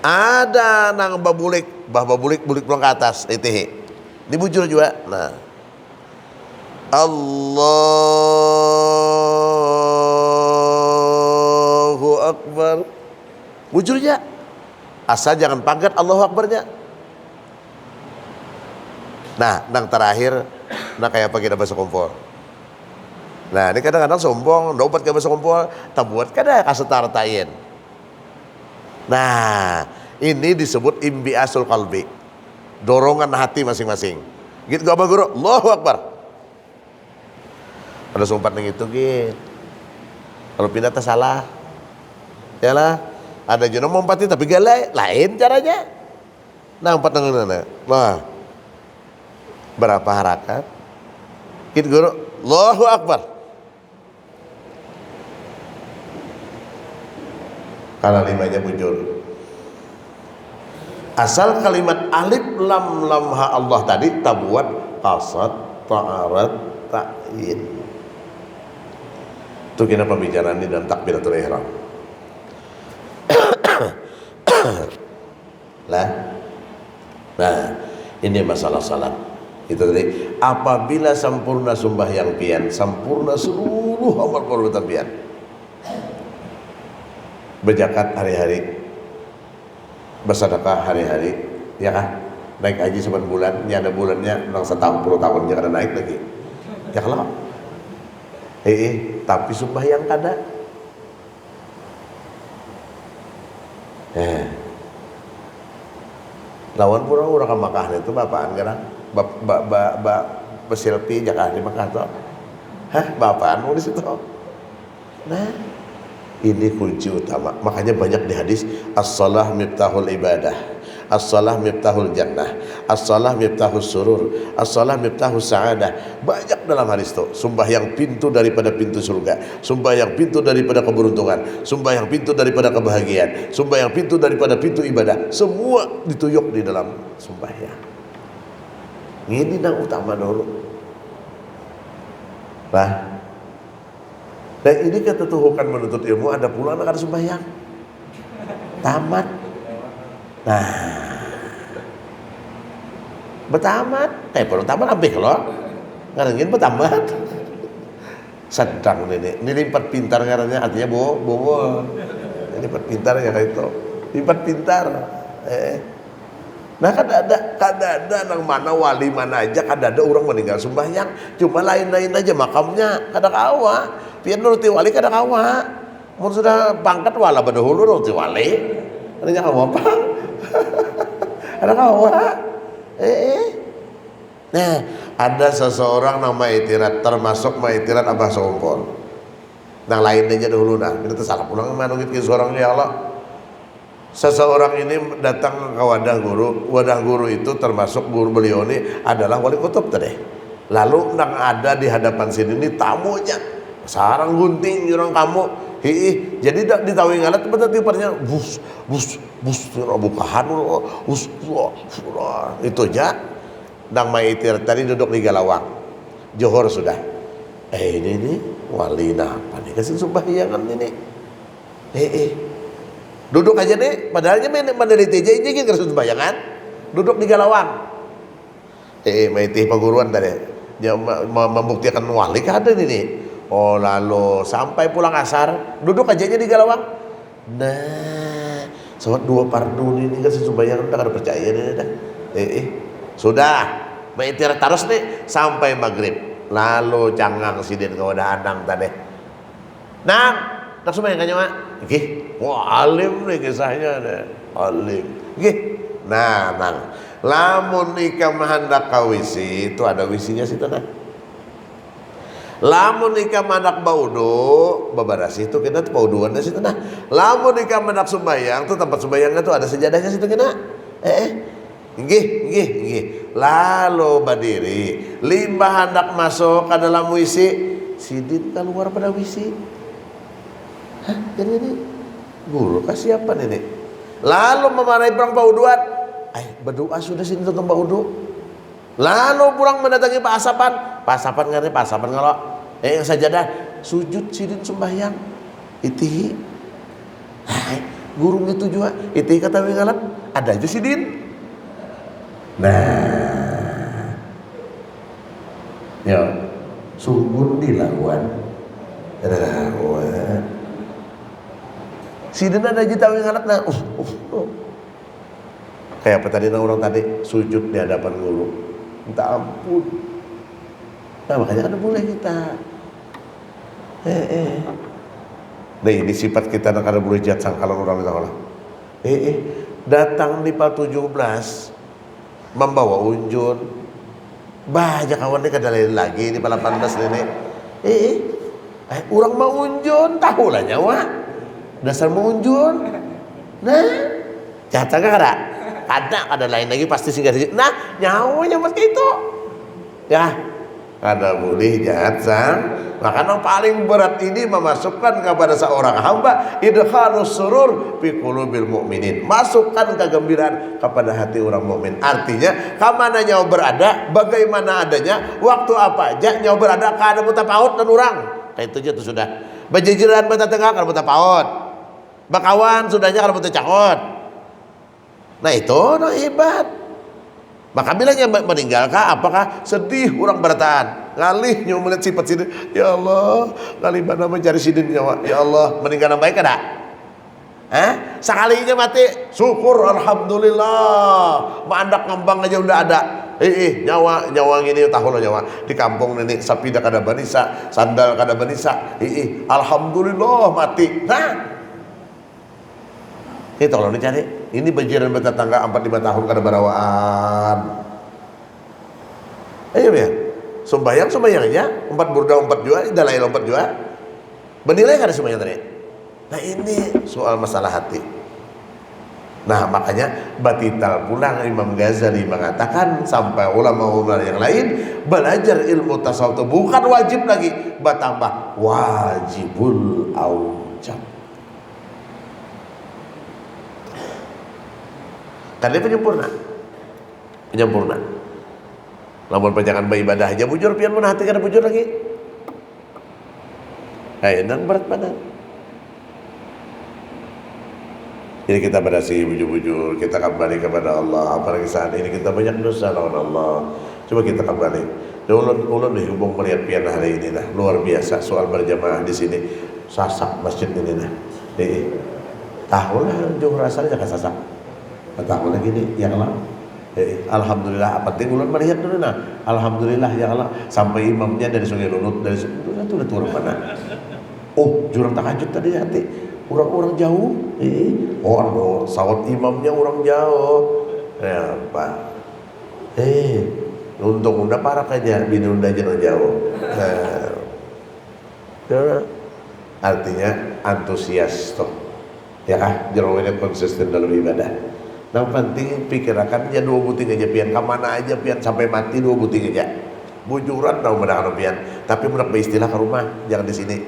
Ada nang babulik pulang ke atas itu. Dibujur juga. Nah. Allahu Akbar. Bujurnya. Asal jangan pangkat Allahu Akbarnya. Nah, nang terakhir, nah kayak apa kita bahasa kompor. Nah, ini kadang-kadang sombong, dopat ke bahasa kompor, tak buat kada kasetartain. Nah, ini disebut imbiasul qalbi. Dorongan hati masing-masing. Gitu gak apa guru? Allahu Akbar. Ada sumpat nang itu gitu. Kalau pindah tak salah. Yalah. Ada juga melompati tapi gak lain caranya. Nah, empat nang nah. Berapa harakat? Gitu guru. Allahu Akbar. Karena limanya bujur. Asal kalimat alif lam ha Allah tadi tabuat qasad ta'arat ta'yin. Itu kena pembicaraan ini dan takbiratul ihram. Nah, ini masalah salat. Itu tadi. Apabila sempurna sembahyang pian, sempurna seluruh amal perbuatan pian. Berzakat hari-hari, bersedekah hari-hari, ya kan? Naik haji sebulan bulan, ini ada bulannya, ulang setahun, 10 tahun jangan naik lagi. Ya kalau, tapi sembahyang kada. Lawan pura orang ke Makkah itu bapaan kan? Berselfie jangan di Makkah tuh. Bapaan mau di situ. Nah, ini kunci utama. Makanya banyak di hadis as-shalah miftahul ibadah, as-shalah miftahul jannah, as-shalah miftahus surur, as-shalah miftahus sa'adah. Banyak dalam hadis itu. Sembahyang pintu daripada pintu surga, sembahyang pintu daripada keberuntungan, sembahyang pintu daripada kebahagiaan, sembahyang pintu daripada pintu ibadah. Semua dituyuk di dalam sembahyang. Ini yang utama dulu. Nah, dan ini ketetuhukan menuntut ilmu ada pula anak ada sembahyang tamat. Nah, bertamat perlu tamat apa kalau ngarengin bertamat sedang ini lipat pintar ngarannya artinya bobo ini lipat pintar ya kayak itu lipat pintar. Nah kan ada nang mana wali mana aja kan ada orang meninggal sembahyang cuma lain-lain aja makamnya kada kawa. Pian nuruti wali kada kawa. Mun sudah pangkat wala badahulu nuruti wali. Ada kawa apa? Ada kawa. Nah, ada seseorang nama itirat termasuk maitirat Abah Sompol. Nang lain aja dahulu nah. Kita salah pulang manungit ke seorang ya Allah. Seseorang ini datang ke wadah guru itu termasuk guru beliau ini adalah wali kutub tadi. Lalu nang ada di hadapan sini ini tamunya sarang gunting orang kamu jadi ditawi ngalat betul tipernya bus bukahan itu aja nang maitir tadi duduk di galawang johor sudah ini wali apa nih kasih sumbahyangan ini duduk aja deh padahalnya meneliti aja ini kan kasih sumbahyangan duduk di galawang maitih paguruan tadi dia membuktikan wali kan ada ini. Oh lalu sampai pulang asar duduk aja di galawang. Nah, sobat dua pardu ini kan sembahyang udah kada percaya nih dah. Sudah maitir terus nih sampai maghrib. lalu cangang sidin kepada anang tadi. Nang, tak sembahyang kan nyawa? Oke, wah alim nih kisahnya deh, alim. Oke, nah nang, lamun ika mahandak kawisi itu ada wisinya situ nah. Lamun ika mandak baudu, babarasi itu kita tuh bauduan di situ nah. Lamun ika mandak sembahyang tuh tempat sembahyangnya tuh ada sejadahnya situ kena. Nggih. Lalu berdiri, limbah hendak masuk ke dalam wisi, sidin keluar pada wisi. Hah, ini guru kesiapan ini. Lalu memarahi perang bauduan. Berdoa sudah sini tentang baudu. Lalu pulang mendatangi Pak Asapan. Pak Asapan ngerti Pak Asapan kalau yang sajadah sujud sidin sembahyang. Itihi. Guru itu juga. Itihi kata ngalat ada aja sidin. Nah, ya sungguh dilawan. Sidin ada aja tahu ngalat nah. Kayak apa tadi orang tadi sujud di hadapan guru. Minta ampun. Nah makanya ada boleh kita. Nah ini sifat kita nak ada boleh jat sangkalan orang kita lah. Datang di Pal 17 membawa unjun. Banyak kawan ini kadalain lagi di Pal 18 ini. Orang mau unjun tahu lah nyawa. Dasar mau unjun. Nah, jatah kan ada lain lagi pasti singgah di situ. Nah, nyawanya seperti itu. Ya, ada boleh jatah. Maka yang paling berat ini memasukkan kepada seorang hamba idkhalus surur fi qulubil mu'minin. Masukkan kegembiraan kepada hati orang mukmin. Artinya, kemana nyawa berada, bagaimana adanya, waktu apa aja nyawa berada kada mutapaut dan orang. Kayak itu aja tuh sudah. Bejejeran bata tengah kada mutapaut. Bakawan sudahnya kada mutacakot. Nah itu no hebat. Maka bilangnya meninggalkah apakah sedih orang bertahan ngalih nyawa melihat sifat sidin. Ya Allah ngalih mana mencari sidin nyawa. Ya Allah meninggal baik kada? Sekalinya mati syukur alhamdulillah. Mandak ngembang aja udah ada. Nyawa gini tahu lo nyawa di kampung ini sapi dah kada banisa sandal kada banisa. Alhamdulillah mati. Nah ini tolong dicari. Ini bajiran bertetangga 4-5 tahun kada barawaan. Ayo ya. Sembahyang aja. 4 burda 4 jua, dalai 4 jua. Bernilai kada sembahyang tadi. Nah ini soal masalah hati. Nah makanya batital pulang Imam Ghazali mengatakan sampai ulama-ulama yang lain belajar ilmu tasawuf bukan wajib lagi, bertambah wajibul aujab. Karena penyempurna. Lamun panjangan beribadah aja bujur pian mun hati kada bujur lagi. Nang berat badan. Jadi kita berasi bujur-bujur, kita kembali kepada Allah. Apalagi saat ini kita banyak dosa lawan Allah. Coba kita kembali. Ulun dihubung melihat pian hari ini lah luar biasa soal berjamaah di sini. Sasak masjid ini nah. Tahu lah jauh rasanya jangan sasak. Tahu lagi nih yang Allah. Alhamdulillah penting ulun melihat dulu nah. Alhamdulillah ya Allah sampai imamnya dari Sungai Lunut dari itu udah turun mana. Oh jurang tahajud tadi hati. Orang-orang jauh. Oh sawat imamnya orang jauh. Ya Pak. Untung udah parah aja bini unda jangan jauh. Artinya antusias toh. Ya jerawatnya konsisten dalam ibadah. Yang penting pikirkan ya 2 buting aja pian kemana aja pian sampai mati 2 buting aja bujuran tau menang pian tapi menak beristilah ke rumah jangan di sini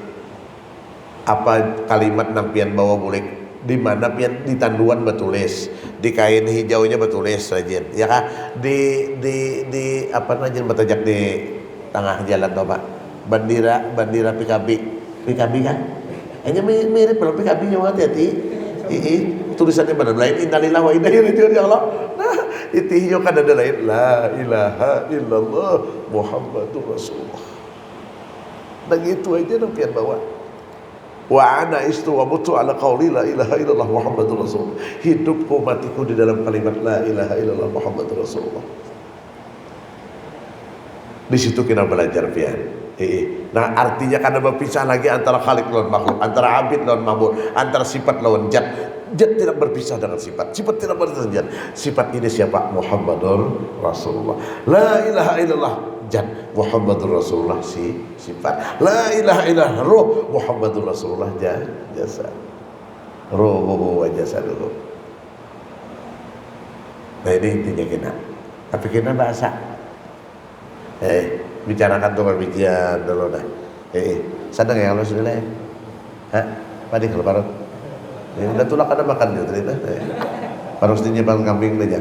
apa kalimat nang pian bawa bulik di mana pian di tanduan betulis di kain hijaunya betulis rajin ya kah di apa namanya betajak di tengah jalan tuh Pak bandira PKB kan hanya mirip kalau PKB nyawa hati-hati tulisannya benar lain innalillahi wa inna ilaihi raji'un ya Allah. Nah, itu yo kan ada lain la ilaha illallah Muhammadur Rasulullah. Dan itu aja dong pian bawa. Wa ana istu wa mutu ala qauli la ilaha illallah Muhammadur Rasulullah. Hidupku matiku di dalam kalimat la ilaha illallah Muhammadur Rasulullah. Di situ kita belajar pian. Nah artinya karena berpisah lagi antara khalik lawan makhluk, antara abid lawan ma'bud, antara sifat lawan zat. Zat tidak berpisah dengan sifat, sifat tidak berpisah dengan zat. Sifat ini siapa? Muhammadur Rasulullah. La ilaha illallah zat, Muhammadur Rasulullah sifat. La ilaha illallah ruh, Muhammadur Rasulullah jasad. Ruhuhu wa jasaduhu. Nah ini intinya kita. Tapi kita bahasa bicarakan tuh perbicaraan dulu dah. Sadar ya kalau sudah lah. Hah? Padi kalau parut. Udah tulah kada makan juga tadi dah. Harus dinyepal kambing aja.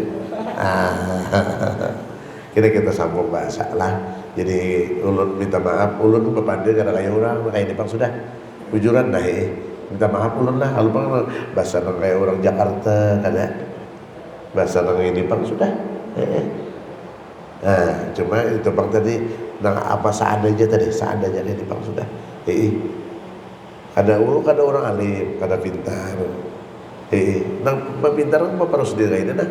Kita sambung bahasa lah. Jadi ulun minta maaf, ulun berpandai kada kayak orang, kayak Nepang sudah. Bujuran dah minta maaf ulun lah. Kalau bang bahasa kayak orang Jakarta kada. Bahasa kayak Nepang sudah. Nah, cuma itu bang tadi apa seadanya di bang sudah. Ada orang alim, ada pintar. Nang pintar kan bapak harus dirain dah.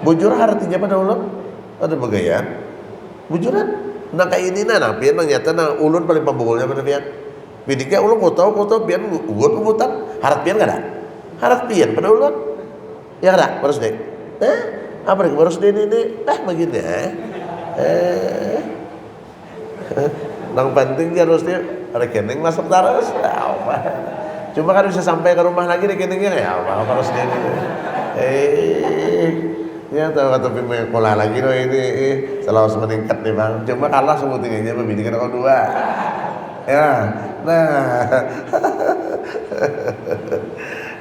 Bujur artinya pada ulun ada bagaya. Bujuran nang kayak ini nang pian nang nyata nang ulun paling pambungulnya pada pian. Bidiknya ulun kau tahu pian ulun kemutan harap pian kada? Harap pian pada ulun. Ya kada? Harus deh. Apa lagi harus deh ini? Begini nang penting dia harus dia rekening masuk taras. Cuma kan bisa sampai ke rumah lagi rekeningnya ya apa harus dia ini. Ya tahu kata pemain pola lagi loh ini selalu meningkat nih bang. Cuma kalah sebutnya pembinaan kau dua. Ya, nah,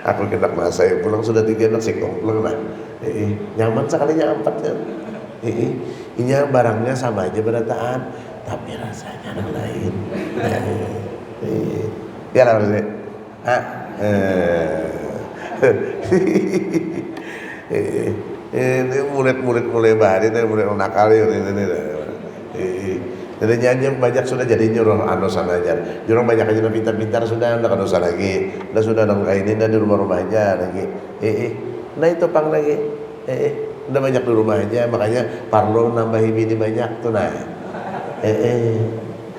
aku kita masa pulang sudah 3 anak sih kompleng lah. Nyaman sekalinya 4 kan. Ini barangnya sama aja berataan, tapi rasanya yang lain. Ya lah maksudnya. Ini murid-murid mulai bahan ini murid nakal ini. Jadi nyanyi banyak sudah jadi nyuruh anosan aja. Nyuruh banyak aja pintar-pintar sudah ndak anosan lagi. Dah sudah nang kain ini di rumah-rumah aja lagi. Nah itu pang lagi. Udah banyak di rumah aja makanya parlo nambahi bini banyak tuh nah.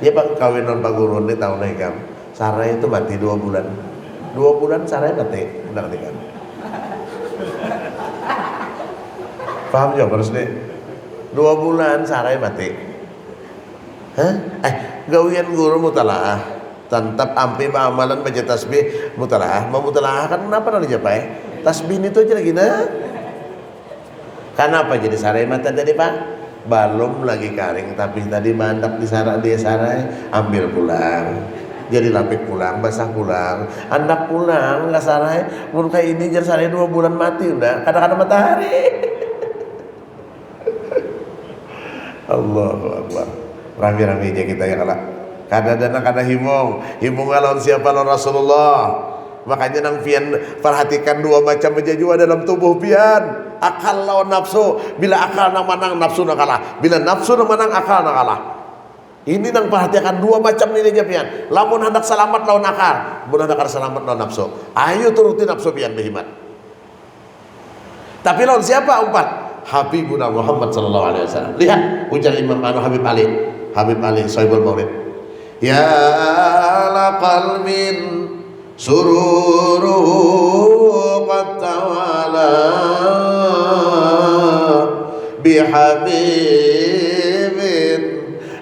Ya bang kawin non Pak Guru ini tahun ini kam. Sarai itu mati 2 bulan. 2 bulan Sarai mati. Udah mati kan. Paham juga harus nih. 2 bulan Sarai mati. Gawian guru mutalaah. Tantap ampi amalan baca tasbih mutalaah. Mau mutalaah kan kenapa nanti japai? Tasbih itu aja lagi nah. Kenapa jadi Sarai mata tadi pak? Balum lagi karing tapi tadi mandap di sarai dia sarai ambil pulang. Jadi lapik pulang, basah pulang, anak pulang nggak sarai. Mun kayak ini jadi sarai 2 bulan mati udah. Kadang-kadang matahari. Allahu Akbar. Rami-rami aja kita ya kalak. Kadang-kadang kada himong lawan siapa lawan Rasulullah. Makanya nang pian perhatikan 2 macam penjajua dalam tubuh pian. Akal lawan nafsu. Bila akal nang manang nafsu nang kalah. Bila nafsu nang manang akal nang kalah. Ini nang perhatikan 2 macam ini aja pian. Lamun hendak selamat lawan akal, mun hendak selamat lawan nafsu. Ayo turuti nafsu pian berhimat. Tapi lawan siapa 4? Habibuna Muhammad sallallahu alaihi wasallam. Lihat ujar Imam Habib Ali Sohibul Maulid. Ya la qalbin sururuhu qad tawala bihabibin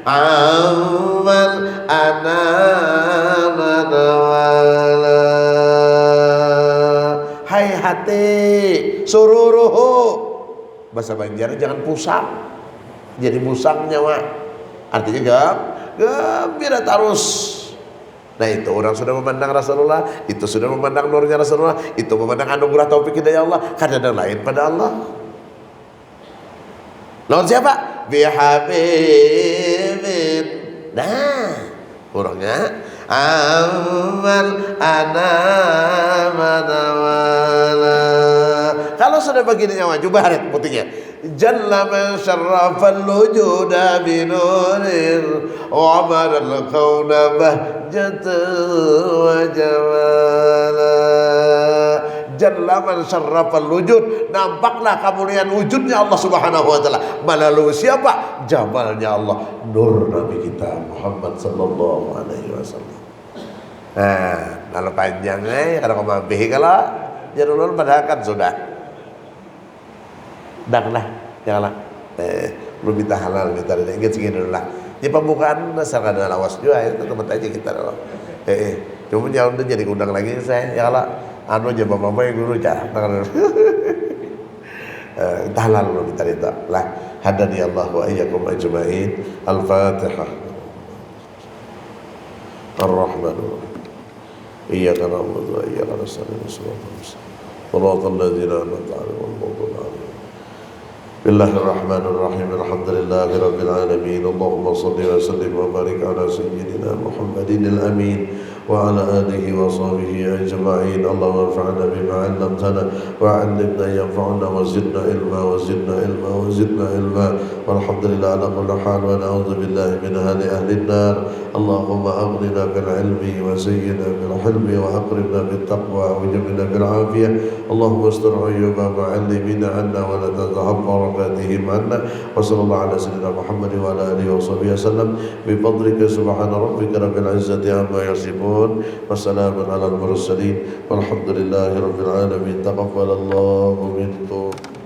amal anama nawala. Hai hati sururuhu, bahasa Banjar jangan pusang, jadi musang nyawa. Artinya gembira terus. Nah itu orang sudah memandang Rasulullah, itu sudah memandang nurnya Rasulullah, itu memandang anugerah taufik hidayah Allah. Kan ada lain pada Allah. Lawan siapa? Bihabibin. Nah orangnya amal anamana. Kalau sudah begini nyawa coba harit putihnya. Jalla man syarrafal wujuda binurir wa amaral kauna bahjatan wa jamala. jalla man syarrafal wujud, nampaklah kemuliaan wujudnya Allah Subhanahu wa taala melalui siapa? Jamalnya Allah, nur Nabi kita Muhammad sallallahu alaihi wasallam. Nah, kalau panjangnya kalau kemabih kalau jarulun padahal kan sudah. Danglah, janganlah. Belum minta halal, minta ingat segini dulu lah. Di pembukaan dasar ada lawas juga itu tempat aja kita dulu. Cuma jangan udah jadi undang lagi saya. Ya kalau anu aja bapak yang guru aja. Minta halal belum minta itu lah. Hadani Allah wa iyyakum ajma'in. Al-Fatihah. Ar-Rahman. إياك نعبد وإياك نستعين صراط الذين أنعمت عليهم غير المغضوب عليهم. بسم الله الرحمن الرحيم الحمد لله رب العالمين اللهم صل وسلم وبارك على سيدنا محمد الأمين وعلى آله وصحبه أجمعين. اللهم انفعنا بما علمتنا وعلمنا ينفعنا وزدنا علما وزدنا علما وزدنا علما والحمد لله على كل حال ونعوذ بالله من أهل النار. اللهم أغننا بالعلم وزينا بالحلم وأكرمنا بالتقوى وجبنا بالعافية. اللهم استر عيوب معلمين عنا ولا تذهب بركاتهم عنا. وصلى الله على سيدنا محمد وعلى آله وصحبه وسلم بفضلك سبحان ربك رب العزة عما يصفون وسلام على المرسلين والحمد لله رب العالمين. تقبل الله منكم.